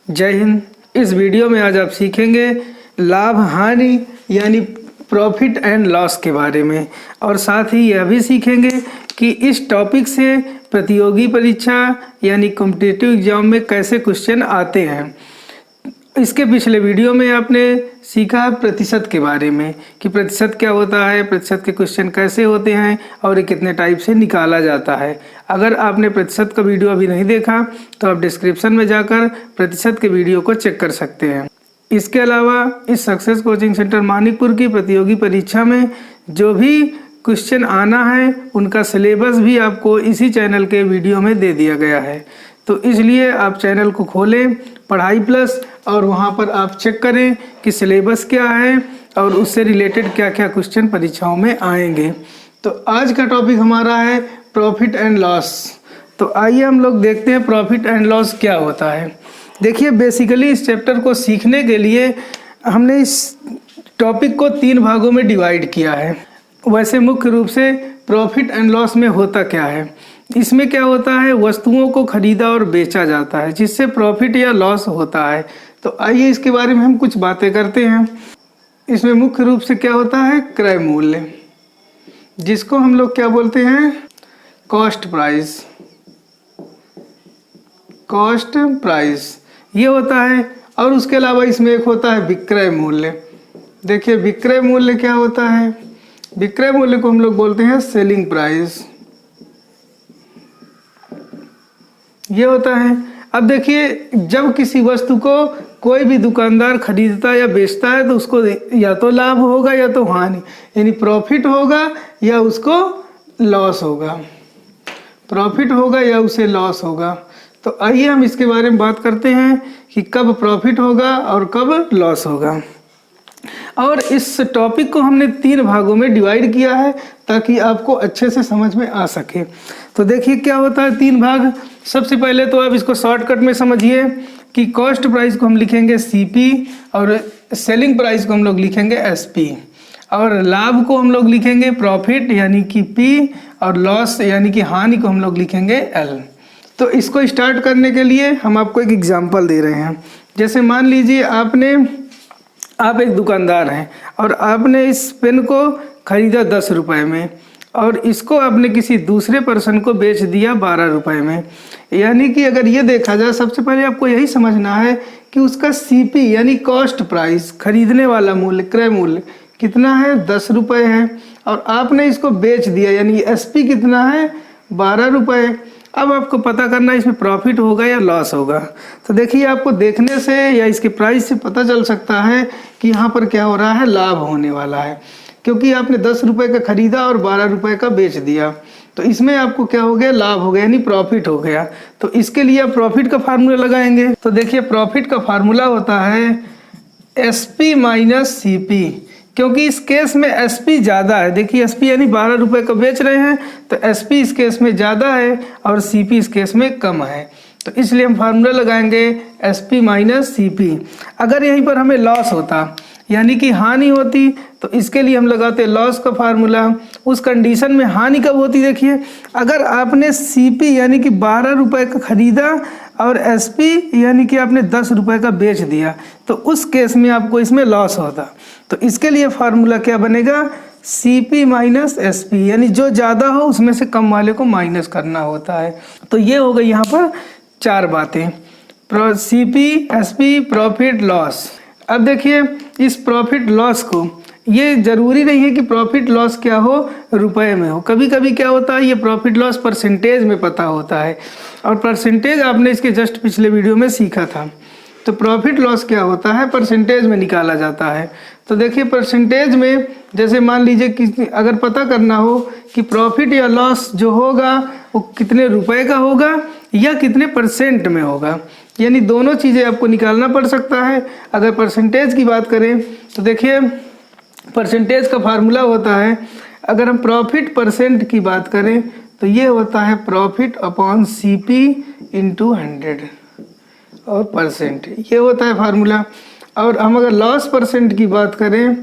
जय हिंद। इस वीडियो में आज आप सीखेंगे लाभ हानि यानी प्रॉफिट एंड लॉस के बारे में, और साथ ही यह भी सीखेंगे कि इस टॉपिक से प्रतियोगी परीक्षा यानी कॉम्पिटिटिव एग्जाम में कैसे क्वेश्चन आते हैं। इसके पिछले वीडियो में आपने सीखा प्रतिशत के बारे में कि प्रतिशत क्या होता है, प्रतिशत के क्वेश्चन कैसे होते हैं और ये कितने टाइप से निकाला जाता है। अगर आपने प्रतिशत का वीडियो अभी नहीं देखा तो आप डिस्क्रिप्शन में जाकर प्रतिशत के वीडियो को चेक कर सकते हैं। इसके अलावा इस सक्सेस कोचिंग सेंटर मानिकपुर की प्रतियोगी परीक्षा में जो भी क्वेश्चन आना है उनका सिलेबस भी आपको इसी चैनल के वीडियो में दे दिया गया है। तो इसलिए आप चैनल को खोलें पढ़ाई प्लस और वहां पर आप चेक करें कि सिलेबस क्या है और उससे रिलेटेड क्या क्या क्वेश्चन परीक्षाओं में आएंगे। तो आज का टॉपिक हमारा है प्रॉफिट एंड लॉस। तो आइए हम लोग देखते हैं प्रॉफिट एंड लॉस क्या होता है। देखिए, बेसिकली इस चैप्टर को सीखने के लिए हमने इस टॉपिक को 3 भागों में डिवाइड किया है। वैसे मुख्य रूप से प्रॉफिट एंड लॉस में होता क्या है, इसमें क्या होता है, वस्तुओं को खरीदा और बेचा जाता है जिससे प्रॉफिट या लॉस होता है। तो आइए इसके बारे में हम कुछ बातें करते हैं। इसमें मुख्य रूप से क्या होता है, क्रय मूल्य, जिसको हम लोग क्या बोलते हैं, कॉस्ट प्राइस। कॉस्ट प्राइस ये होता है। और उसके अलावा इसमें एक होता है विक्रय मूल्य। देखिए, विक्रय मूल्य क्या होता है, विक्रय मूल्य को हम लोग बोलते हैं सेलिंग प्राइस, ये होता है। अब देखिए, जब किसी वस्तु को कोई भी दुकानदार खरीदता या बेचता है तो उसको या तो लाभ होगा या तो हानि, यानी प्रॉफिट होगा या उसको लॉस होगा, प्रॉफिट होगा या उसे लॉस होगा। तो आइए हम इसके बारे में बात करते हैं कि कब प्रॉफिट होगा और कब लॉस होगा। और इस टॉपिक को हमने 3 भागों में डिवाइड किया है ताकि आपको अच्छे से समझ में आ सके। तो देखिए क्या होता है 3 भाग। सबसे पहले तो आप इसको शॉर्टकट में समझिए कि कॉस्ट प्राइस को हम लिखेंगे CP और सेलिंग प्राइस को हम लोग लिखेंगे SP और लाभ को हम लोग लिखेंगे प्रॉफिट यानी कि P और लॉस यानी कि हानि को हम लोग लिखेंगे L। तो इसको स्टार्ट करने के लिए हम आपको एक एग्जांपल दे रहे हैं। जैसे मान लीजिए आप एक दुकानदार हैं और आपने इस पेन को खरीदा 10 रुपए में और इसको आपने किसी दूसरे पर्सन को बेच दिया 12 रुपए में। यानी कि अगर ये देखा जाए, सबसे पहले आपको यही समझना है कि उसका CP यानी कॉस्ट प्राइस, खरीदने वाला मूल्य, क्रय मूल्य कितना है, 10 रुपये है और आपने इसको बेच दिया यानी SP कितना है, 12 रुपये। अब आपको पता करना है इसमें प्रॉफिट होगा या लॉस होगा। तो देखिए, आपको देखने से या इसके प्राइस से पता चल सकता है कि यहाँ पर क्या हो रहा है, लाभ होने वाला है, क्योंकि आपने 10 रुपये का खरीदा और 12 रुपये का बेच दिया। तो इसमें आपको क्या हो गया, लाभ हो गया यानी प्रॉफिट हो गया। तो इसके लिए आप प्रॉफिट का फार्मूला लगाएंगे। तो देखिए, प्रॉफिट का फार्मूला होता है SP माइनस CP, क्योंकि इस केस में SP ज़्यादा है। देखिए, SP यानी 12 रुपये का बेच रहे हैं तो SP इस केस में ज़्यादा है और CP इस केस में कम है। तो इसलिए हम फार्मूला लगाएंगे SP माइनस CP। अगर यहीं पर हमें लॉस होता यानी कि हानि होती तो इसके लिए हम लगाते लॉस का फार्मूला। उस कंडीशन में हानि कब होती, देखिए, अगर आपने CP यानी कि 12 रुपये का खरीदा और SP यानी कि आपने 10 रुपये का बेच दिया तो उस केस में आपको इसमें लॉस होता। तो इसके लिए फार्मूला क्या बनेगा, CP माइनस SP, यानी जो ज़्यादा हो उसमें से कम वाले को माइनस करना होता है। तो ये हो गई यहाँ पर 4 बातें, CP, SP, प्रॉफिट, लॉस। अब देखिए, इस प्रॉफिट लॉस को, ये ज़रूरी नहीं है कि प्रॉफिट लॉस क्या हो, रुपए में हो। कभी कभी क्या होता है, ये प्रॉफिट लॉस परसेंटेज में पता होता है और परसेंटेज आपने इसके जस्ट पिछले वीडियो में सीखा था। तो प्रॉफिट लॉस क्या होता है, परसेंटेज में निकाला जाता है। तो देखिए, परसेंटेज में जैसे मान लीजिए कि अगर पता करना हो कि प्रॉफिट या लॉस जो होगा वो कितने रुपए का होगा या कितने % में होगा, यानी दोनों चीज़ें आपको निकालना पड़ सकता है। अगर परसेंटेज की बात करें तो देखिए, परसेंटेज का फार्मूला होता है, अगर हम प्रॉफिट % की बात करें तो ये होता है प्रॉफिट अपॉन CP इंटू 100 और %, ये होता है फार्मूला। और हम अगर लॉस % की बात करें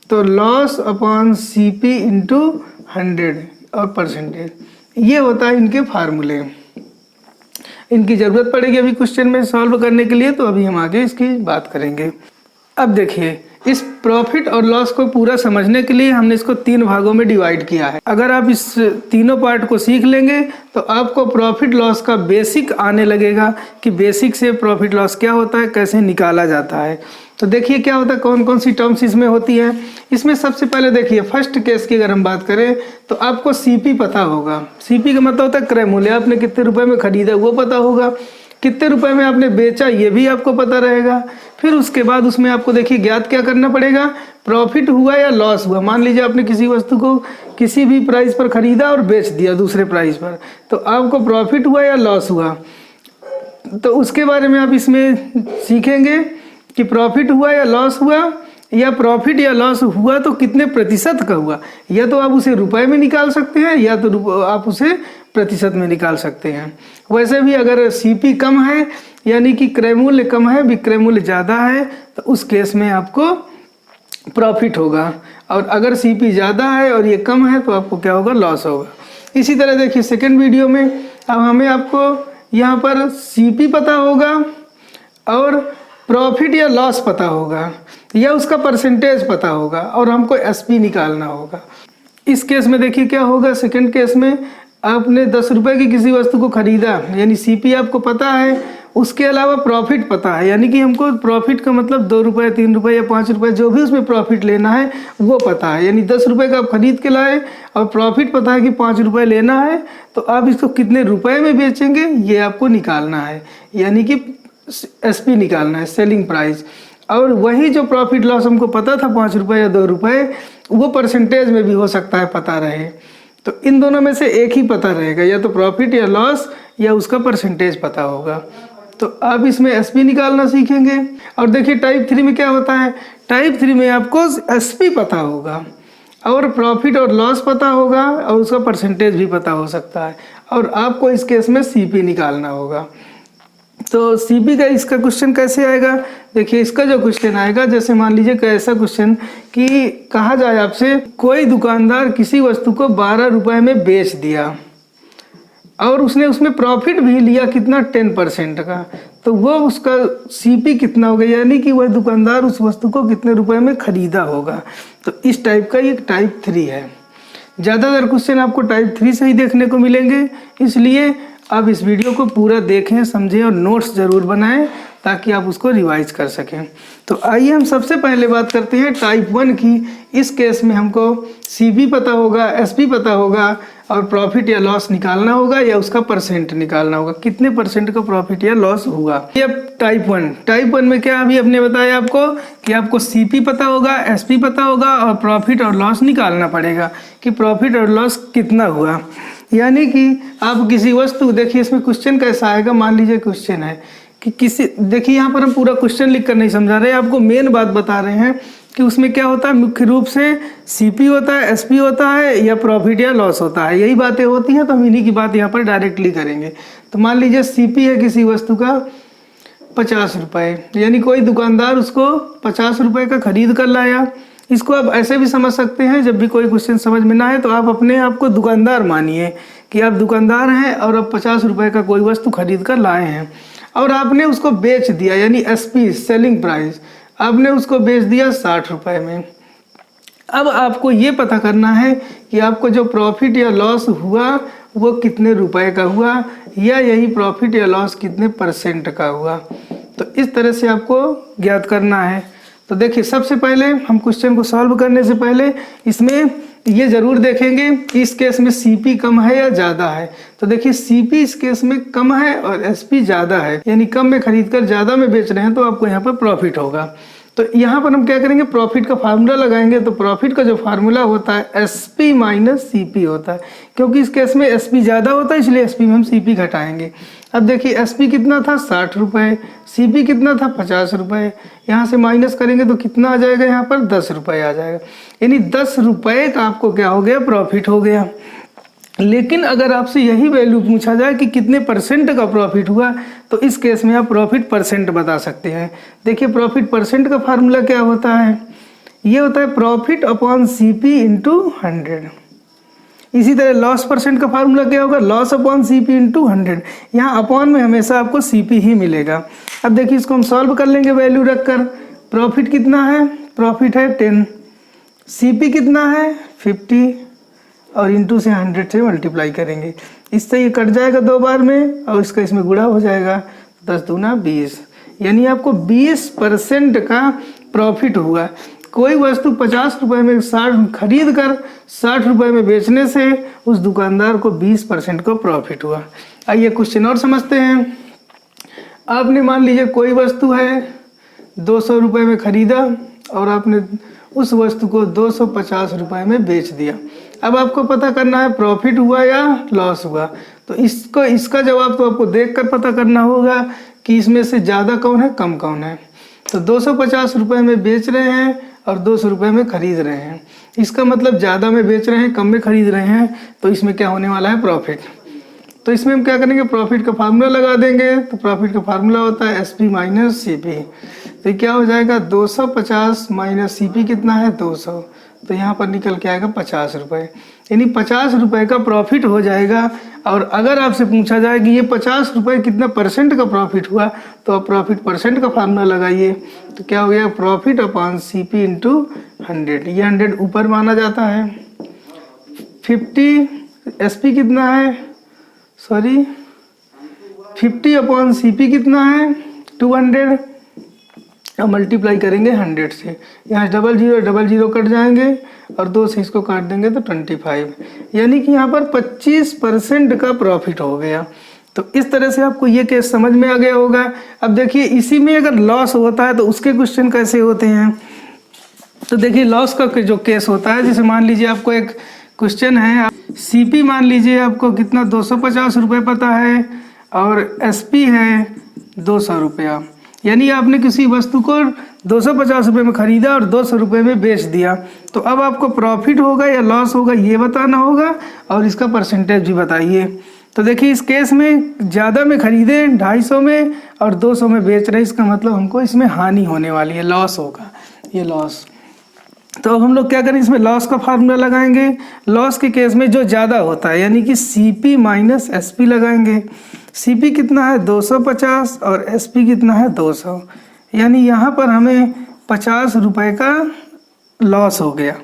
तो लॉस अपॉन CP इंटू 100 और %, ये होता है इनके फार्मूले। इनकी ज़रूरत पड़ेगी अभी क्वेश्चन में सॉल्व करने के लिए, तो अभी हम आगे इसकी बात करेंगे। अब देखिए, इस प्रॉफिट और लॉस को पूरा समझने के लिए हमने इसको 3 भागों में डिवाइड किया है। अगर आप इस तीनों पार्ट को सीख लेंगे तो आपको प्रॉफिट लॉस का बेसिक आने लगेगा कि बेसिक से प्रॉफिट लॉस क्या होता है, कैसे निकाला जाता है। तो देखिए क्या होता है, कौन कौन सी टर्म्स इसमें होती हैं। इसमें सबसे पहले देखिए फर्स्ट केस की अगर हम बात करें तो आपको सीपी पता होगा। सीपी का मतलब होता है क्रय मूल्य, आपने कितने रुपए में खरीदा वो पता होगा, कितने रुपए में आपने बेचा ये भी आपको पता रहेगा। फिर उसके बाद उसमें आपको देखिए ज्ञात क्या करना पड़ेगा, प्रॉफिट हुआ या लॉस हुआ। मान लीजिए आपने किसी वस्तु को किसी भी प्राइस पर खरीदा और बेच दिया दूसरे प्राइस पर, तो आपको प्रॉफिट हुआ या लॉस हुआ, तो उसके बारे में आप इसमें सीखेंगे कि प्रॉफिट हुआ या लॉस हुआ, या प्रॉफिट या लॉस हुआ तो कितने प्रतिशत का हुआ। या तो आप उसे रुपए में निकाल सकते हैं या तो आप उसे प्रतिशत में निकाल सकते हैं। वैसे भी अगर सीपी कम है यानी कि क्रय मूल्य कम है, विक्रय मूल्य ज़्यादा है, तो उस केस में आपको प्रॉफिट होगा। और अगर सीपी ज़्यादा है और ये कम है तो आपको क्या होगा, लॉस होगा। इसी तरह देखिए सेकंड वीडियो में अब हमें आपको यहाँ पर सीपी पता होगा और प्रॉफिट या लॉस पता होगा या उसका परसेंटेज पता होगा और हमको एसपी निकालना होगा। इस केस में देखिए क्या होगा, सेकंड केस में आपने 10 रुपए की किसी वस्तु को खरीदा यानी सीपी आपको पता है, उसके अलावा प्रॉफिट पता है, यानी कि हमको प्रॉफिट का मतलब 2 रुपये 3 रुपये या 5 रुपये जो भी उसमें प्रॉफिट लेना है वो पता है। यानी 10 रुपये का आप खरीद के लाए और प्रॉफिट पता है कि 5 रुपये लेना है, तो आप इसको कितने रुपए में बेचेंगे ये आपको निकालना है, यानी कि एसपी निकालना है, सेलिंग प्राइस। और वही जो प्रॉफिट लॉस हमको पता था 5 रुपये या 2 रुपये, वो परसेंटेज में भी हो सकता है पता रहे। तो इन दोनों में से एक ही पता रहेगा, या तो प्रॉफिट या लॉस या उसका परसेंटेज पता होगा। तो आप इसमें एसपी निकालना सीखेंगे। और देखिए टाइप 3 में क्या होता है, टाइप 3 में आपको एसपी पता होगा और प्रॉफिट और लॉस पता होगा और उसका परसेंटेज भी पता हो सकता है, और आपको इस केस में सीपी निकालना होगा। तो सीपी का इसका क्वेश्चन कैसे आएगा, देखिए इसका जो क्वेश्चन आएगा, जैसे मान लीजिए कैसा क्वेश्चन कि कहा जाए आपसे कोई दुकानदार किसी वस्तु को 12 रुपए में बेच दिया और उसने उसमें प्रॉफिट भी लिया कितना, 10% का, तो वो उसका सीपी कितना होगा, यानी कि वह दुकानदार उस वस्तु को कितने रुपए में खरीदा होगा। तो इस टाइप का ये टाइप 3 है। ज़्यादातर क्वेश्चन आपको टाइप 3 से ही देखने को मिलेंगे, इसलिए आप इस वीडियो को पूरा देखें, समझें और नोट्स ज़रूर बनाएं ताकि आप उसको रिवाइज कर सकें। तो आइए हम सबसे पहले बात करते हैं टाइप 1 की। इस केस में हमको सीपी पता होगा, एसपी पता होगा और प्रॉफिट या लॉस निकालना होगा या उसका परसेंट निकालना होगा, कितने परसेंट का प्रॉफिट या लॉस हुआ। ये टाइप 1। टाइप 1 में क्या अभी हमने बताया आपको कि आपको सीपी पता होगा, एसपी पता होगा और प्रॉफिट और लॉस निकालना पड़ेगा कि प्रॉफिट और लॉस कितना हुआ। यानी कि आप किसी वस्तु, देखिए इसमें क्वेश्चन कैसा आएगा, मान लीजिए क्वेश्चन है कि किसी, देखिए यहाँ पर हम पूरा क्वेश्चन लिख कर नहीं समझा रहे, आपको मेन बात बता रहे हैं कि उसमें क्या होता है, मुख्य रूप से सीपी होता है, एसपी होता है या प्रॉफिट या लॉस होता है, यही बातें होती हैं। तो हम इन्हीं की बात यहाँ पर डायरेक्टली करेंगे। तो मान लीजिए सीपी है किसी वस्तु का 50 रुपये, यानी कोई दुकानदार उसको 50 रुपये का खरीद कर लाया। इसको आप ऐसे भी समझ सकते हैं, जब भी कोई क्वेश्चन समझ में ना आए तो आप अपने आप को दुकानदार मानिए कि आप दुकानदार हैं और अब 50 रुपये का कोई वस्तु खरीद कर लाए हैं और आपने उसको बेच दिया, यानी एसपी सेलिंग प्राइस, आपने उसको बेच दिया 60 रुपये में। अब आपको ये पता करना है कि आपको जो प्रॉफिट या लॉस हुआ वो कितने रुपए का हुआ, या यही प्रॉफिट या लॉस कितने परसेंट का हुआ। तो इस तरह से आपको ज्ञात करना है। तो देखिए सबसे पहले हम क्वेश्चन को सॉल्व करने से पहले इसमें ये जरूर देखेंगे कि इस केस में सीपी कम है या ज़्यादा है। तो देखिए सीपी इस केस में कम है और एसपी ज़्यादा है, यानी कम में खरीद कर ज़्यादा में बेच रहे हैं, तो आपको यहाँ पर प्रॉफिट होगा। तो यहाँ पर हम क्या करेंगे, प्रॉफिट का फार्मूला लगाएंगे। तो प्रॉफिट का जो फार्मूला होता है एसपी माइनस सीपी होता है, क्योंकि इस केस में एसपी ज़्यादा होता है इसलिए एसपी में हम सीपी घटाएंगे। अब देखिए एसपी कितना था 60 रुपये, सीपी कितना था 50 रुपये, यहाँ से माइनस करेंगे तो कितना आ जाएगा, यहाँ पर 10 रुपये आ जाएगा, यानी 10 रुपये का आपको क्या हो गया, प्रॉफिट हो गया। लेकिन अगर आपसे यही वैल्यू पूछा जाए कि कितने परसेंट का प्रॉफिट हुआ, तो इस केस में आप प्रॉफिट परसेंट बता सकते हैं। देखिए प्रॉफिट परसेंट का फार्मूला क्या होता है, ये होता है प्रॉफिट अपॉन सीपी इंटू 100। इसी तरह लॉस परसेंट का फार्मूला क्या होगा, लॉस अपॉन सीपी इंटू 100। यहाँ अपॉन में हमेशा आपको सीपी ही मिलेगा। अब देखिए इसको हम सॉल्व कर लेंगे वैल्यू रखकर। प्रॉफिट कितना है, प्रॉफिट है 10, सीपी कितना है 50 और इंटू से 100 से मल्टीप्लाई करेंगे। इससे ये कट जाएगा 2 बार में और इसका इसमें गुणा हो जाएगा, 10 दूना 20, यानी आपको 20% का प्रॉफिट हुआ। कोई वस्तु 50 रुपये में 60 खरीद कर 60 रुपये में बेचने से उस दुकानदार को 20% का प्रॉफिट हुआ। आइए क्वेश्चन और समझते हैं। आपने मान लीजिए कोई वस्तु है 200 रुपये में खरीदा और आपने उस वस्तु को 250 रुपये में बेच दिया। अब आपको पता करना है प्रॉफिट हुआ या लॉस हुआ। तो इसका जवाब तो आपको देखकर पता करना होगा कि इसमें से ज़्यादा कौन है कम कौन है। तो 250 रुपये में बेच रहे हैं और 200 रुपये में खरीद रहे हैं, इसका मतलब ज़्यादा में बेच रहे हैं कम में खरीद रहे हैं, तो इसमें क्या होने वाला है प्रॉफिट। तो इसमें हम क्या करेंगे, प्रॉफिट का फार्मूला लगा देंगे। तो प्रॉफिट का फार्मूला होता है SP माइनस CP। तो क्या हो जाएगा 250 माइनस CP कितना है 200, तो यहाँ पर निकल के आएगा 50 रुपये, यानी 50 रुपये का प्रॉफिट हो जाएगा। और अगर आपसे पूछा जाए कि ये 50 रुपये कितना परसेंट का प्रॉफिट हुआ, तो आप प्रॉफिट परसेंट का फार्मूला लगाइए। तो क्या हो गया, प्रॉफिट अपॉन CP इंटू 100। ये 100 ऊपर माना जाता है। 50 SP कितना है, 50 अपॉन CP कितना है 200 और मल्टीप्लाई करेंगे 100 से। यहाँ 00 कट जाएंगे और 2 से इसको काट देंगे तो 25, यानी कि यहाँ पर 25% का प्रॉफिट हो गया। तो इस तरह से आपको ये केस समझ में आ गया होगा। अब देखिए इसी में अगर लॉस होता है तो उसके क्वेश्चन कैसे होते हैं। तो देखिए लॉस का जो केस होता है, जैसे मान लीजिए आपको एक क्वेश्चन है, CP मान लीजिए आपको कितना 250 रुपये पता है और SP है 200 रुपया, यानी आपने किसी वस्तु को 250 रुपये में खरीदा और 200 रुपये में बेच दिया। तो अब आपको प्रॉफिट होगा या लॉस होगा ये बताना होगा और इसका परसेंटेज भी बताइए। तो देखिए इस केस में ज़्यादा में खरीदे 250 में और 200 में बेच रहे, इसका मतलब हमको इसमें हानि होने वाली है, लॉस होगा, ये लॉस। तो अब हम लोग क्या करें, इसमें लॉस का फार्मूला लगाएंगे। लॉस के केस में जो ज़्यादा होता है यानी कि CP माइनस SP लगाएंगे। CP कितना है 250 और SP कितना है 200, यानी यहाँ पर हमें 50 रुपये का लॉस हो गया।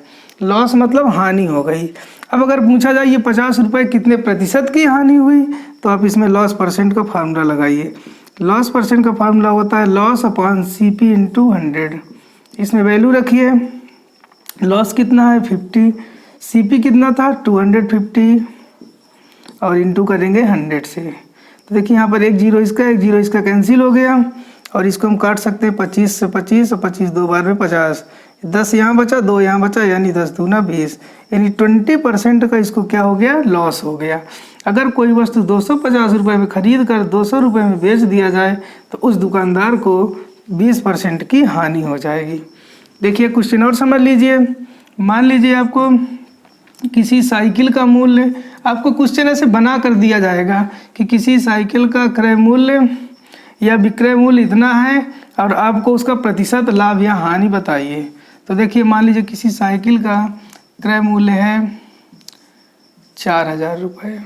लॉस मतलब हानि हो गई। अब अगर पूछा जाए ये 50 रुपये कितने प्रतिशत की हानि हुई, तो आप इसमें लॉस परसेंट का फार्मूला लगाइए। लॉस परसेंट का फार्मूला होता है लॉस अपॉन CP इंटू 100। इसमें वैल्यू रखिए, लॉस कितना है 50, CP कितना था 250 और इंटू करेंगे 100 से। तो देखिए यहाँ पर एक जीरो इसका कैंसिल हो गया और इसको हम काट सकते हैं 25 से 25 और 25 2 बार में 50, 10 यहाँ बचा 2 यहाँ बचा, यानी 10 दूना 20, यानी 20% का इसको क्या हो गया, लॉस हो गया। अगर कोई वस्तु 250 रुपये में खरीद कर 200 रुपये में बेच दिया जाए तो उस दुकानदार को 20% की हानि हो जाएगी। देखिए क्वेश्चन और समझ लीजिए। मान लीजिए आपको किसी साइकिल का मूल्य, आपको क्वेश्चन ऐसे बना कर दिया जाएगा कि किसी साइकिल का क्रय मूल्य या विक्रय मूल्य इतना है और आपको उसका प्रतिशत लाभ या हानि बताइए। तो देखिए मान लीजिए किसी साइकिल का क्रय मूल्य है 4000 रुपये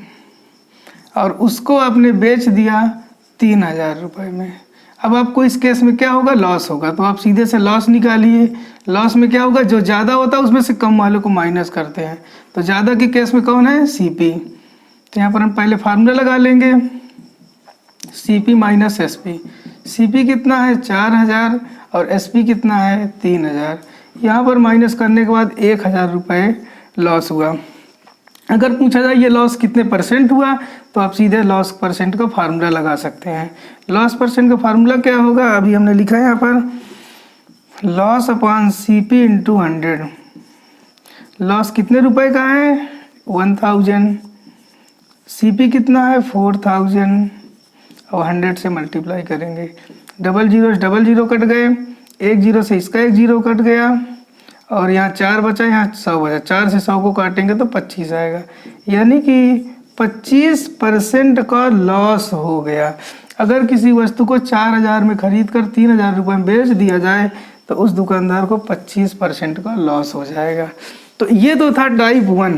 और उसको आपने बेच दिया 3000 रुपये में। अब आपको इस केस में क्या होगा, लॉस होगा। तो आप सीधे से लॉस निकालिए। लॉस में क्या होगा, जो ज़्यादा होता है उसमें से कम वाले को माइनस करते हैं। तो ज़्यादा के केस में कौन है, CP। तो यहाँ पर हम पहले फार्मूला लगा लेंगे, CP माइनस SP। CP कितना है 4000 और SP कितना है 3000। यहाँ पर माइनस करने के बाद 1000 रुपये लॉस हुआ। अगर पूछा जाए ये लॉस कितने परसेंट हुआ, तो आप सीधे लॉस परसेंट का फार्मूला लगा सकते हैं। लॉस परसेंट का फार्मूला क्या होगा, अभी हमने लिखा है यहाँ पर loss upon CP into 100। Loss कितने रुपए का है 1000, CP कितना है 4000 और 100 से मल्टीप्लाई करेंगे। 00 कट गए, 10 से इसका 10 कट गया और यहाँ 4 बचा, यहाँ 100 बचा। 4 से 100 को काटेंगे तो 25 आएगा, यानी कि 25% का लॉस हो गया। अगर किसी वस्तु को 4000 में खरीद कर 3000 रुपये में बेच दिया जाए तो उस दुकानदार को 25% का लॉस हो जाएगा। तो ये तो था टाइप 1।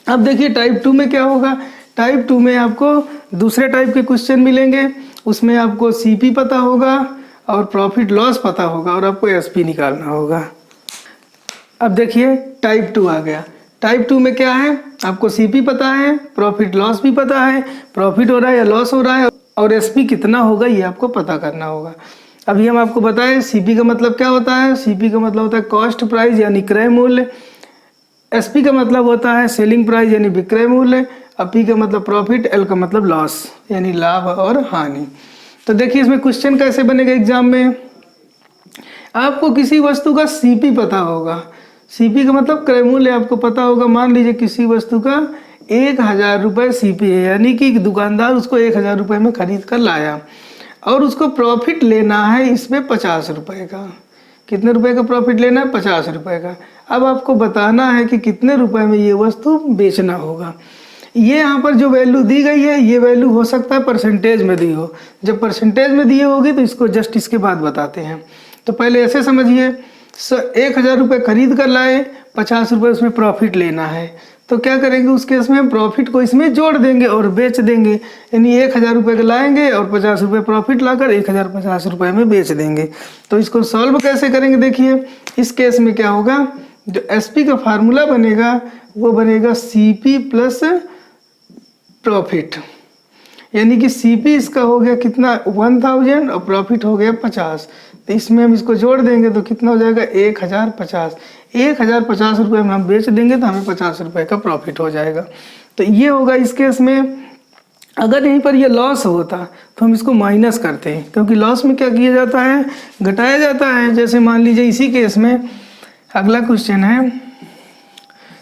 अब देखिए टाइप 2 में क्या होगा। टाइप 2 में आपको दूसरे टाइप के क्वेश्चन मिलेंगे, उसमें आपको सीपी पता होगा और प्रॉफिट लॉस पता होगा और आपको एसपी निकालना होगा। अब देखिए टाइप 2 आ गया। टाइप 2 में क्या है, आपको सीपी पता है, प्रॉफिट लॉस भी पता है, प्रॉफिट हो रहा है या लॉस हो रहा है, और एसपी कितना होगा ये आपको पता करना होगा। अभी हम आपको बताएं सीपी का मतलब क्या होता है। सीपी का मतलब होता है कॉस्ट प्राइस यानी क्रय मूल्य, एसपी का मतलब होता है सेलिंग प्राइस यानी विक्रय मूल्य, और पी का मतलब प्रॉफिट, एल का मतलब लॉस यानी लाभ और हानि। तो देखिए इसमें क्वेश्चन कैसे बनेगा एग्जाम में। आपको किसी वस्तु का सीपी पता होगा, सीपी का मतलब क्रय मूल्य आपको पता होगा। मान लीजिए किसी वस्तु का 1000 रुपये सीपी है, यानी कि दुकानदार उसको 1000 रुपये में खरीद कर लाया और उसको प्रॉफिट लेना है इसमें 50 रुपये का। कितने रुपए का प्रॉफिट लेना है, 50 रुपये का। अब आपको बताना है कि कितने रुपए में ये वस्तु बेचना होगा। ये यहाँ पर जो वैल्यू दी गई है ये वैल्यू हो सकता है परसेंटेज में दी हो। जब परसेंटेज में दी होगी तो इसको जस्ट इसके बाद बताते हैं। तो पहले ऐसे समझिए, 1000 रुपये खरीद कर लाए, 50 रुपये उसमें प्रॉफिट लेना है, तो क्या करेंगे उस केस में प्रॉफिट को इसमें जोड़ देंगे और बेच देंगे। यानी 1000 रुपये का लाएंगे और 50 रुपये प्रॉफिट लाकर 1050 रुपये में बेच देंगे। तो इसको सॉल्व कैसे करेंगे, देखिए इस केस में क्या होगा, जो एसपी का फार्मूला बनेगा वो बनेगा सीपी प्लस प्रॉफिट, यानी कि सीपी इसका हो गया कितना 1000 और प्रॉफिट हो गया 50। तो इसमें हम इसको जोड़ देंगे तो कितना हो जाएगा 1050। 1050 रुपये में हम बेच देंगे तो हमें 50 रुपये का प्रॉफिट हो जाएगा। तो ये होगा इस केस में। अगर यहीं पर ये लॉस होता तो हम इसको माइनस करते हैं, क्योंकि लॉस में क्या किया जाता है, घटाया जाता है। जैसे मान लीजिए इसी केस में अगला क्वेश्चन है,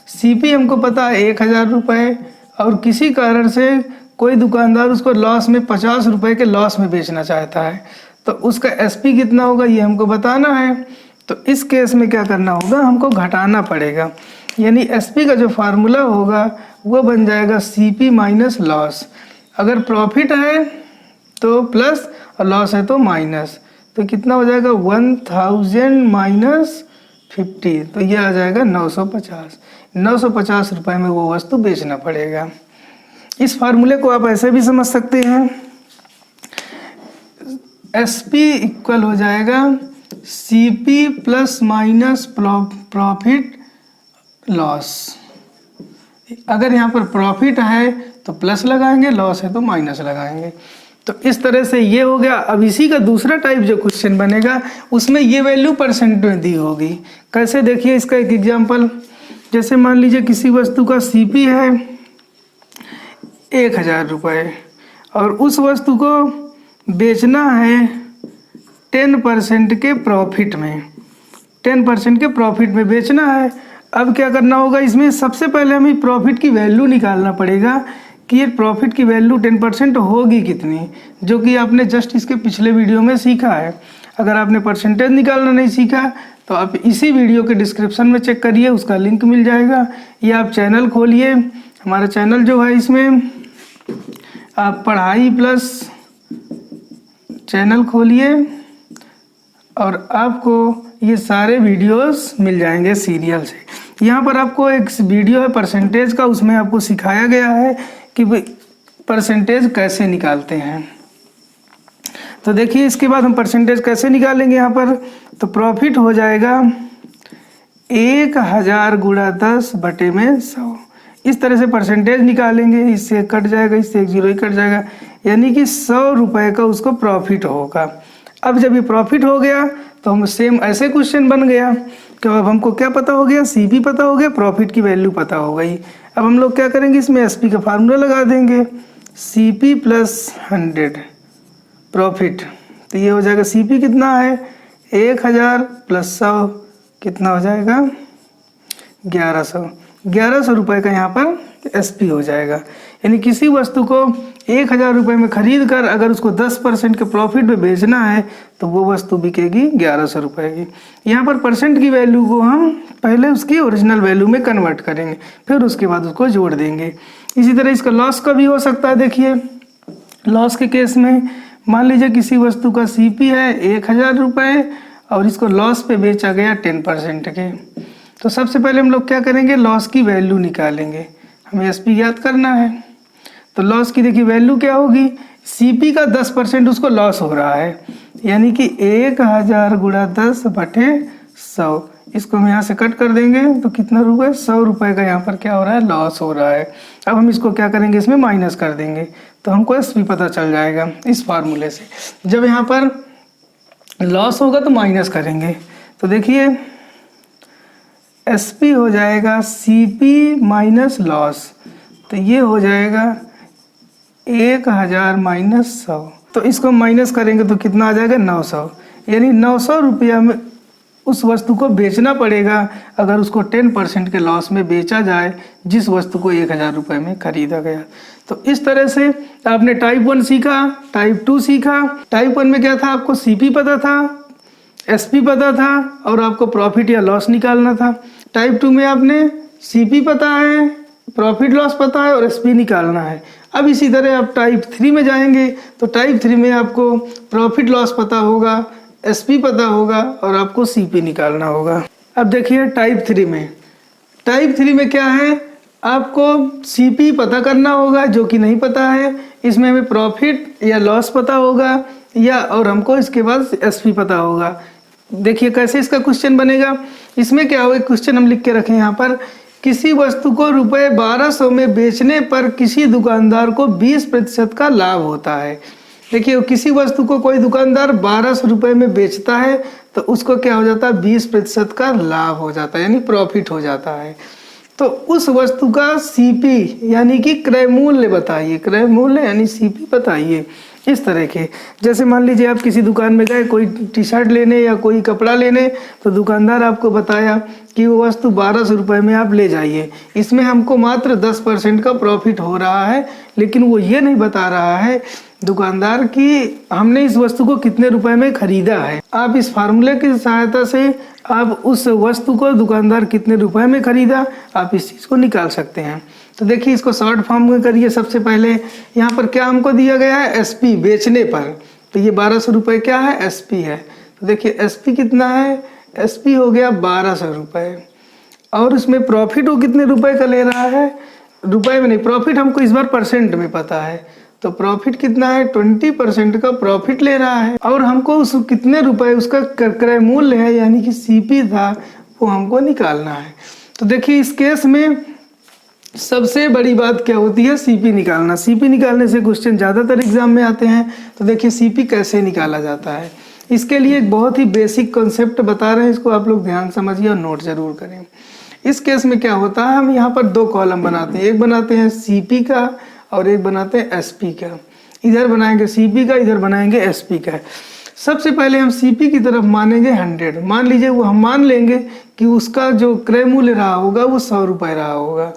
सीपी हमको पता है 1000 रुपये और किसी कारण से कोई दुकानदार उसको लॉस में 50 रुपये के लॉस में बेचना चाहता है, तो उसका एसपी कितना होगा ये हमको बताना है। तो इस केस में क्या करना होगा, हमको घटाना पड़ेगा। यानी एसपी का जो फार्मूला होगा वो बन जाएगा सीपी माइनस लॉस। अगर प्रॉफिट है तो प्लस और लॉस है तो माइनस, तो कितना हो जाएगा 1000 माइनस 50, तो ये आ जाएगा 950। 950 रुपये में वो वस्तु बेचना पड़ेगा। इस फार्मूले को आप ऐसे भी समझ सकते हैं, एसपी इक्वल हो जाएगा CP plus minus profit loss. अगर यहाँ पर प्रॉफिट है तो प्लस लगाएंगे, लॉस है तो माइनस लगाएंगे। तो इस तरह से ये हो गया। अब इसी का दूसरा टाइप जो क्वेश्चन बनेगा उसमें ये वैल्यू परसेंट में दी होगी। कैसे, देखिए इसका एक एग्जांपल। जैसे मान लीजिए किसी वस्तु का सीपी है 1000 रुपये और उस वस्तु को बेचना है 10% के प्रॉफिट में, 10% के प्रॉफिट में बेचना है। अब क्या करना होगा, इसमें सबसे पहले हमें प्रॉफिट की वैल्यू निकालना पड़ेगा कि ये प्रॉफिट की वैल्यू 10% होगी कितनी, जो कि आपने जस्ट इसके पिछले वीडियो में सीखा है। अगर आपने परसेंटेज निकालना नहीं सीखा तो आप इसी वीडियो के डिस्क्रिप्शन में चेक करिए, उसका लिंक मिल जाएगा। या आप चैनल खोलिए, हमारा चैनल जो है इसमें आप पढ़ाई प्लस चैनल खोलिए और आपको ये सारे वीडियोस मिल जाएंगे सीरियल से। यहाँ पर आपको एक वीडियो है परसेंटेज का, उसमें आपको सिखाया गया है कि परसेंटेज कैसे निकालते हैं। तो देखिए इसके बाद हम परसेंटेज कैसे निकालेंगे। यहाँ पर तो प्रॉफिट हो जाएगा 1000 गुणा 10 बटे में 100। इस तरह से परसेंटेज निकालेंगे, इससे कट जाएगा, इससे एक जीरो ही कट जाएगा, यानी कि 100 रुपये का उसको प्रॉफिट होगा। अब जब ये प्रॉफिट हो गया तो हम सेम ऐसे क्वेश्चन बन गया कि अब हमको क्या पता हो गया, सीपी पता हो गया, प्रॉफिट की वैल्यू पता हो गई। अब हम लोग क्या करेंगे, इसमें एसपी का फार्मूला लगा देंगे, सीपी प्लस 100 प्रॉफिट। तो ये हो जाएगा सीपी कितना है 1000 प्लस 100 कितना हो जाएगा 1100 रुपये का यहाँ पर एसपी हो जाएगा। यानी किसी वस्तु को 1000 रुपये में खरीद कर अगर उसको 10% के प्रॉफिट में बेचना है तो वो वस्तु बिकेगी 1100 रुपये की। यहाँ पर परसेंट की वैल्यू को हम पहले उसकी ओरिजिनल वैल्यू में कन्वर्ट करेंगे, फिर उसके बाद उसको जोड़ देंगे। इसी तरह इसका लॉस का भी हो सकता है। देखिए लॉस के केस में मान लीजिए किसी वस्तु का सीपी है 1000 रुपये और इसको लॉस पे बेचा गया 10% के। तो सबसे पहले हम लोग क्या करेंगे, लॉस की वैल्यू निकालेंगे। हमें एसपी ज्ञात करना है। तो लॉस की देखिए वैल्यू क्या होगी, सीपी का 10% उसको लॉस हो रहा है, यानी कि 1000 गुणा 10/100। इसको हम यहाँ से कट कर देंगे तो कितना रुपये, 100 रुपये का यहाँ पर क्या हो रहा है, लॉस हो रहा है। अब हम इसको क्या करेंगे, इसमें माइनस कर देंगे तो हमको एसपी पता चल जाएगा इस फार्मूले से। जब यहाँ पर लॉस होगा तो माइनस करेंगे, तो देखिए एसपी हो जाएगा सीपी माइनस लॉस, तो ये हो जाएगा 1000 माइनस 100। तो इसको माइनस करेंगे तो कितना आ जाएगा, 900। यानी 900 रुपया में उस वस्तु को बेचना पड़ेगा अगर उसको 10% के लॉस में बेचा जाए, जिस वस्तु को 1000 रुपये में खरीदा गया। तो इस तरह से आपने टाइप 1 सीखा, टाइप 2 सीखा। टाइप 1 में क्या था, आपको सीपी पता था, एसपी पता था और आपको प्रॉफिट या लॉस निकालना था। टाइप 2 में आपने सीपी पता है, प्रॉफिट लॉस पता है और एसपी निकालना है। अब इसी तरह आप टाइप 3 में जाएंगे तो टाइप 3 में आपको प्रॉफिट लॉस पता होगा, एसपी पता होगा और आपको सीपी निकालना होगा। अब देखिए टाइप 3 में क्या है, आपको सीपी पता करना होगा जो कि नहीं पता है। इसमें हमें प्रॉफिट या लॉस पता होगा या और हमको इसके बाद एसपी पता होगा। देखिए कैसे इसका क्वेश्चन बनेगा। इसमें क्या होगा, क्वेश्चन हम लिख के रखें यहाँ पर, किसी वस्तु को रुपये 1200 में बेचने पर किसी दुकानदार को 20% का लाभ होता है। देखिए किसी वस्तु को कोई दुकानदार 1200 रुपये में बेचता है तो उसको क्या हो जाता है, 20% का लाभ हो जाता है, यानी प्रॉफिट हो जाता है। तो उस वस्तु का सीपी यानी कि क्रय मूल्य बताइए, क्रय मूल्य यानी सीपी बताइए। इस तरह के, जैसे मान लीजिए आप किसी दुकान में गए कोई टी शर्ट लेने या कोई कपड़ा लेने, तो दुकानदार आपको बताया कि वो वस्तु 1200 रुपये में आप ले जाइए, इसमें हमको मात्र 10% का प्रॉफिट हो रहा है, लेकिन वो ये नहीं बता रहा है दुकानदार कि हमने इस वस्तु को कितने रुपए में खरीदा है। आप इस फार्मूले की सहायता से आप उस वस्तु को दुकानदार कितने रुपए में खरीदा, आप इस चीज़ को निकाल सकते हैं। तो देखिए इसको शॉर्ट फॉर्म में करिए। सबसे पहले यहाँ पर क्या हमको दिया गया है, एसपी बेचने पर, तो ये 1200 रुपये क्या है, एसपी है। तो देखिए एसपी कितना है, एसपी हो गया 1200 रुपये और उसमें प्रॉफिट वो कितने रुपए का ले रहा है, रुपए में नहीं, प्रॉफिट हमको इस बार परसेंट में पता है, तो प्रॉफिट कितना है, 20% का प्रॉफिट ले रहा है और हमको उस कितने रुपए उसका क्रय मूल्य है यानी कि सीपी था वो हमको निकालना है। तो देखिए इस केस में सबसे बड़ी बात क्या होती है, सीपी निकालना। सीपी निकालने से क्वेश्चन ज़्यादातर एग्जाम में आते हैं। तो देखिए सीपी कैसे निकाला जाता है, इसके लिए एक बहुत ही बेसिक कॉन्सेप्ट बता रहे हैं, इसको आप लोग ध्यान समझिए और नोट जरूर करें। इस केस में क्या होता है, हम यहाँ पर 2 कॉलम बनाते हैं, एक बनाते हैं सीपी का और एक बनाते हैं एसपी का। इधर बनाएंगे सीपी का, इधर बनाएंगे एसपी का। सबसे पहले हम सीपी की तरफ मानेंगे 100, मान लीजिए वो हम मान लेंगे कि उसका जो क्रय मूल्य रहा होगा वो 100 रुपये रहा होगा।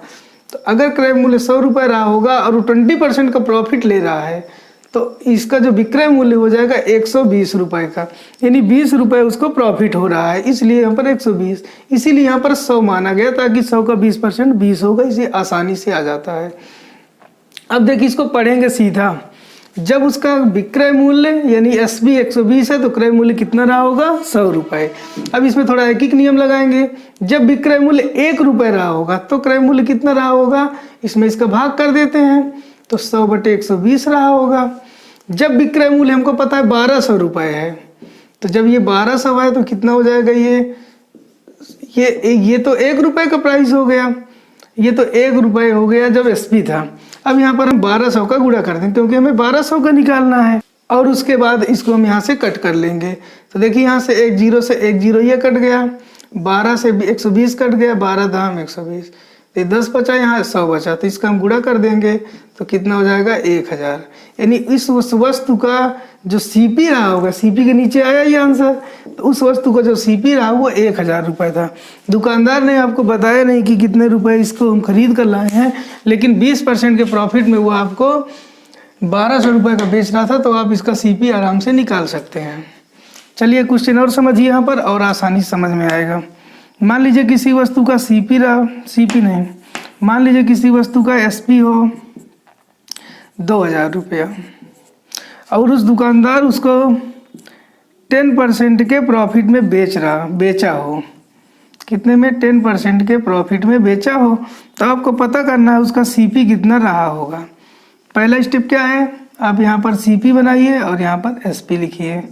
तो अगर क्रय मूल्य 100 रुपये रहा होगा और वो 20% का प्रॉफिट ले रहा है तो इसका जो विक्रय मूल्य हो जाएगा 120 रुपये का, यानी 20 रुपये उसको प्रॉफिट हो रहा है, इसलिए यहाँ पर 120, इसीलिए यहाँ पर 100 माना गया ताकि 100 का 20% 20 होगा, इसे आसानी से आ जाता है। अब देखिए इसको पढ़ेंगे सीधा। जब उसका विक्रय मूल्य यानी एसपी 120 है तो क्रय मूल्य कितना रहा होगा, 100 रुपये। अब इसमें थोड़ा एक नियम लगाएंगे, जब विक्रय मूल्य 1 रुपये रहा होगा तो क्रय मूल्य कितना रहा होगा, इसमें इसका भाग कर देते हैं तो 100/120 रहा होगा। जब विक्रय मूल्य हमको पता है 1200 रुपये है, तो जब ये 1200 है तो कितना हो जाएगा, ये तो 1 रुपये का प्राइस हो गया, ये तो 1 रुपये हो गया जब एसपी था। अब यहाँ पर हम 1200 का गुणा कर दें क्योंकि हमें 1200 का निकालना है और उसके बाद इसको हम यहाँ से कट कर लेंगे। तो देखिए यहाँ से 1 0 से 1 0 ये कट गया, 12 से 120 कट गया, 12 दाम 120, तो 10 बचा, यहाँ 100 बचा, तो इसका हम गुणा कर देंगे तो कितना हो जाएगा 1000। यानी इस वस्तु का जो सीपी रहा होगा, सीपी के नीचे आया ये आंसर, तो उस वस्तु का जो सीपी रहा वो 1000 रुपये था। दुकानदार ने आपको बताया नहीं कि कितने रुपए इसको हम खरीद कर लाए हैं, लेकिन 20% के प्रॉफिट में वो आपको 1200 रुपये का बेच रहा था, तो आप इसका सीपी आराम से निकाल सकते हैं। चलिए क्वेश्चन और समझिए यहाँ पर, और आसानी से समझ में आएगा। मान लीजिए किसी वस्तु का सीपी रहा, सीपी नहीं, मान लीजिए किसी वस्तु का एसपी हो 2000 रुपया और उस दुकानदार उसको 10% के प्रॉफिट में बेचा हो, कितने में 10% के प्रॉफिट में बेचा हो। तो आपको पता करना है उसका सीपी कितना रहा होगा। पहला स्टेप क्या है, आप यहाँ पर सीपी बनाइए और यहाँ पर एसपी लिखिए।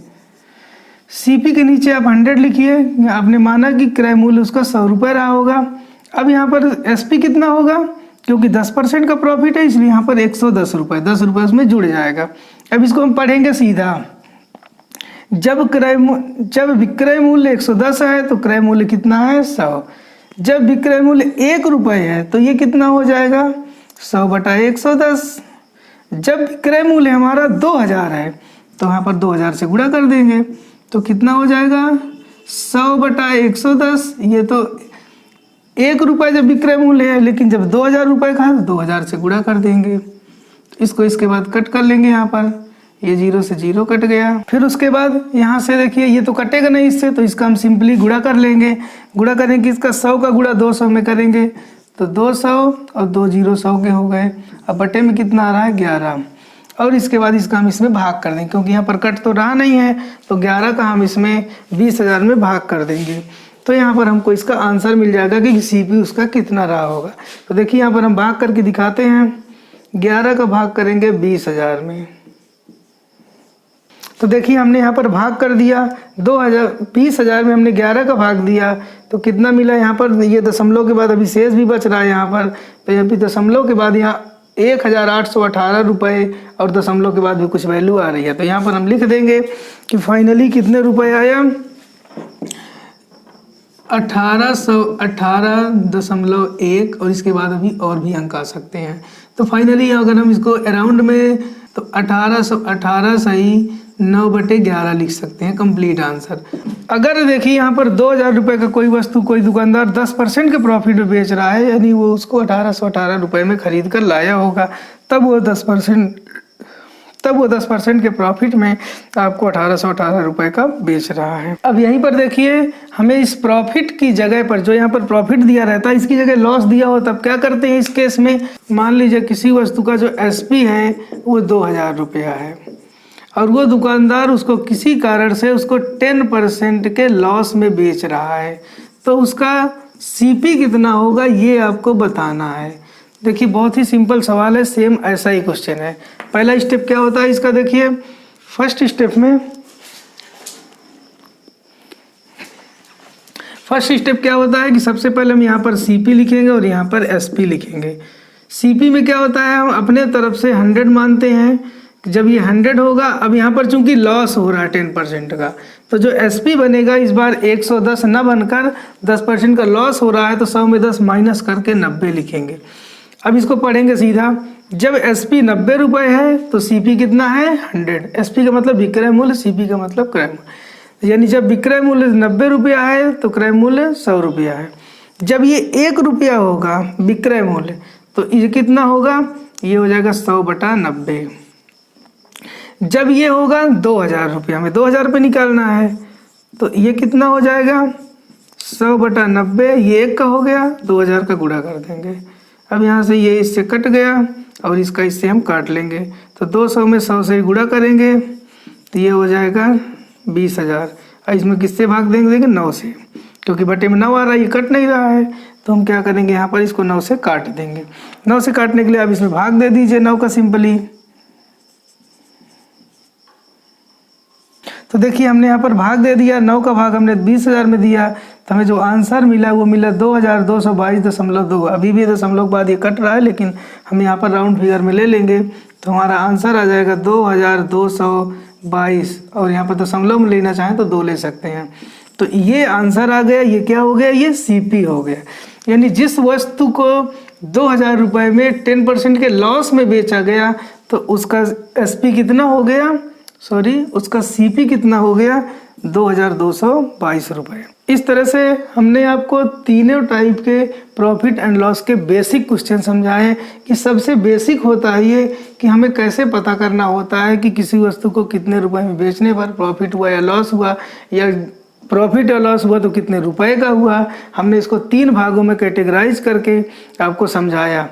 सीपी के नीचे आप 100 लिखिए। आपने माना कि क्रय मूल्य उसका 100 रुपये रहा होगा। अब यहाँ पर एसपी कितना होगा, क्योंकि 10% का प्रॉफिट है इसलिए यहाँ पर 110 रुपये, 10 रुपये उसमें जुड़ जाएगा। अब इसको हम पढ़ेंगे सीधा। जब विक्रय मूल्य 110 है तो क्रय मूल्य कितना है 100। जब विक्रय मूल्य 1 रुपये है तो ये कितना हो जाएगा 100/110। जब विक्रय मूल्य हमारा 2000 है तो यहाँ पर 2000 से गुणा कर देंगे तो कितना हो जाएगा 100/110। ये तो 1 रुपये जब विक्रय मूल्य है, लेकिन जब 2000 रुपये का है तो 2000 से गुणा कर देंगे। इसको इसके बाद कट कर लेंगे, यहाँ पर ये 0 से 0 कट गया। फिर उसके बाद यहाँ से देखिए ये तो कटेगा नहीं इससे, तो इसका हम सिंपली गुणा कर लेंगे। गुणा करेंगे इसका 100 का गुणा 200 में करेंगे तो 200 और 2 0 100 के हो गए। अब बटे में कितना आ रहा है 11। और इसके बाद इसका हम इसमें भाग कर देंगे, क्योंकि यहाँ पर कट तो रहा नहीं है तो 11 का हम इसमें 20,000 में भाग कर देंगे। तो यहाँ पर हमको इसका आंसर मिल जाएगा कि सीपी उसका कितना रहा होगा। तो देखिए यहाँ पर हम भाग करके दिखाते हैं। 11 का भाग करेंगे 20,000 में, तो देखिए हमने यहाँ पर भाग कर दिया। 20,000 में हमने 11 का भाग दिया तो कितना मिला यहाँ पर, ये दशमलव के बाद अभी शेष भी बच रहा है यहाँ पर, तो यहाँ भी दशमलव के बाद यहाँ 1818 रुपये और दशमलव के बाद भी कुछ वैल्यू आ रही है। तो यहाँ पर हम लिख देंगे कि फाइनली कितने रुपए आया 1818.1 और इसके बाद अभी और भी अंक आ सकते हैं। तो फाइनली अगर हम इसको अराउंड में तो 1818 सही 9/11 लिख सकते हैं कंप्लीट आंसर। अगर देखिए यहाँ पर 2000 रुपये का कोई वस्तु कोई दुकानदार 10% के प्रॉफिट में बेच रहा है, यानी वो उसको 1818 रुपये में खरीद कर लाया होगा, तब वो 10% के प्रॉफिट में आपको 1818 रुपये का बेच रहा है। अब यहीं पर देखिए हमें इस प्रॉफिट की जगह पर, जो यहाँ पर प्रॉफिट दिया रहता है, इसकी जगह लॉस दिया हो, तब क्या करते हैं इस केस में। मान लीजिए किसी वस्तु का जो एसपी है वो 2000 रुपया है और वो दुकानदार उसको किसी कारण से उसको 10% के लॉस में बेच रहा है, तो उसका सीपी कितना होगा ये आपको बताना है। देखिए बहुत ही सिंपल सवाल है, सेम ऐसा ही क्वेश्चन है। पहला स्टेप क्या होता है इसका, देखिए फर्स्ट स्टेप क्या होता है कि सबसे पहले हम यहाँ पर सीपी लिखेंगे और यहाँ पर एसपी लिखेंगे। सीपी में क्या होता है, हम अपने तरफ से 100 मानते हैं। जब ये 100 होगा, अब यहाँ पर चूंकि लॉस हो रहा है 10% का, तो जो एसपी बनेगा इस बार 110 न बनकर 10% का लॉस हो रहा है तो 100 में 10 माइनस करके 90 लिखेंगे। अब इसको पढ़ेंगे सीधा। जब एसपी 90 रुपये है तो सीपी कितना है 100। एसपी का मतलब विक्रय मूल्य, सीपी का मतलब क्रय मूल्य, यानी जब विक्रय मूल्य 90 रुपया है तो क्रय मूल्य 100 रुपया है। जब ये 1 रुपया होगा विक्रय मूल्य तो ये कितना होगा, ये हो जाएगा 100/90। जब ये होगा 2000 रुपया, में 2000 रुपये निकालना है तो ये कितना हो जाएगा 100/90। ये 1 का हो गया, 2000 का गुणा कर देंगे। अब यहाँ से ये इससे कट गया और इसका इससे हम काट लेंगे, तो 200 में 100 से गुणा करेंगे तो ये हो जाएगा 20,000। और इसमें किससे भाग देंगे, 9 से, क्योंकि बटे में 9 आ रहा है, ये कट नहीं रहा है, तो हम क्या करेंगे यहाँ पर इसको 9 से काट देंगे। 9 से काटने के लिए आप इसमें भाग दे दीजिए 9 का सिंपली। तो देखिए हमने यहाँ पर भाग दे दिया, 9 का भाग हमने 20,000 में दिया, तो हमें जो आंसर मिला वो मिला 2222.2। अभी भी दशमलव के बाद ये कट रहा है, लेकिन हम यहाँ पर राउंड फिगर में ले लेंगे तो हमारा आंसर आ जाएगा 2222। और यहाँ पर दशमलव में लेना चाहें तो 2 ले सकते हैं। तो ये आंसर आ गया। ये क्या हो गया, ये सीपी हो गया। यानी जिस वस्तु को 2000 रुपये में 10% के लॉस में बेचा गया तो उसका एसपी कितना हो गया, उसका सीपी कितना हो गया 2222 रुपये। इस तरह से हमने आपको तीनों टाइप के प्रॉफिट एंड लॉस के बेसिक क्वेश्चन समझाए कि सबसे बेसिक होता है ये कि हमें कैसे पता करना होता है कि किसी वस्तु को कितने रुपए में बेचने पर प्रॉफिट हुआ या लॉस हुआ, या प्रॉफिट या लॉस हुआ तो कितने रुपए का हुआ। हमने इसको 3 भागों में कैटेगराइज करके आपको समझाया।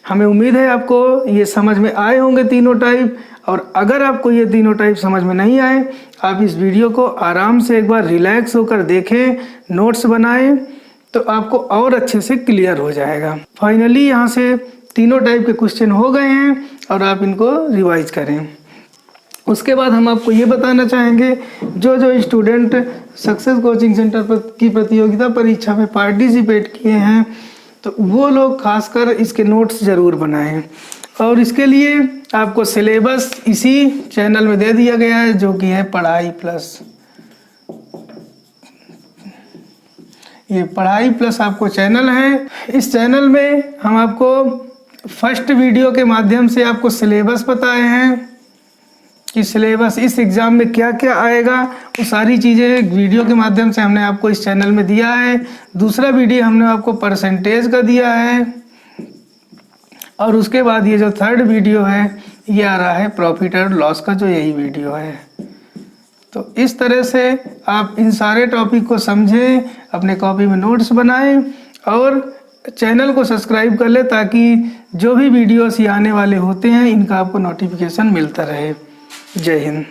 हमें उम्मीद है आपको ये समझ में आए होंगे तीनों टाइप। और अगर आपको ये तीनों टाइप समझ में नहीं आए, आप इस वीडियो को आराम से एक बार रिलैक्स होकर देखें, नोट्स बनाएं, तो आपको और अच्छे से क्लियर हो जाएगा। फाइनली यहाँ से तीनों टाइप के क्वेश्चन हो गए हैं और आप इनको रिवाइज करें। उसके बाद हम आपको ये बताना चाहेंगे, जो स्टूडेंट सक्सेस कोचिंग सेंटर पर की प्रतियोगिता परीक्षा में पार्टिसिपेट किए हैं तो वो लोग खासकर इसके नोट्स ज़रूर बनाएं। और इसके लिए आपको सिलेबस इसी चैनल में दे दिया गया है, जो कि है पढ़ाई प्लस। ये पढ़ाई प्लस आपको चैनल है। इस चैनल में हम आपको फर्स्ट वीडियो के माध्यम से आपको सिलेबस बताए हैं कि सिलेबस इस एग्ज़ाम में क्या क्या आएगा, वो सारी चीज़ें वीडियो के माध्यम से हमने आपको इस चैनल में दिया है। दूसरा वीडियो हमने आपको परसेंटेज का दिया है और उसके बाद ये जो थर्ड वीडियो है ये आ रहा है प्रॉफिट और लॉस का, जो यही वीडियो है। तो इस तरह से आप इन सारे टॉपिक को समझें, अपने कॉपी में नोट्स बनाएं और चैनल को सब्सक्राइब कर लें ताकि जो भी वीडियोस ये आने वाले होते हैं इनका आपको नोटिफिकेशन मिलता रहे। जय हिंद।